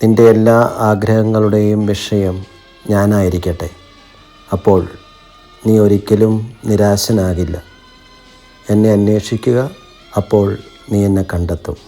നിൻ്റെ എല്ലാ ആഗ്രഹങ്ങളുടെയും വിഷയം ഞാനായിരിക്കട്ടെ. അപ്പോൾ നീ ഒരിക്കലും നിരാശനാകില്ല. എന്നെ അന്വേഷിക്കുക, അപ്പോൾ നീ എന്നെ കണ്ടെത്തും.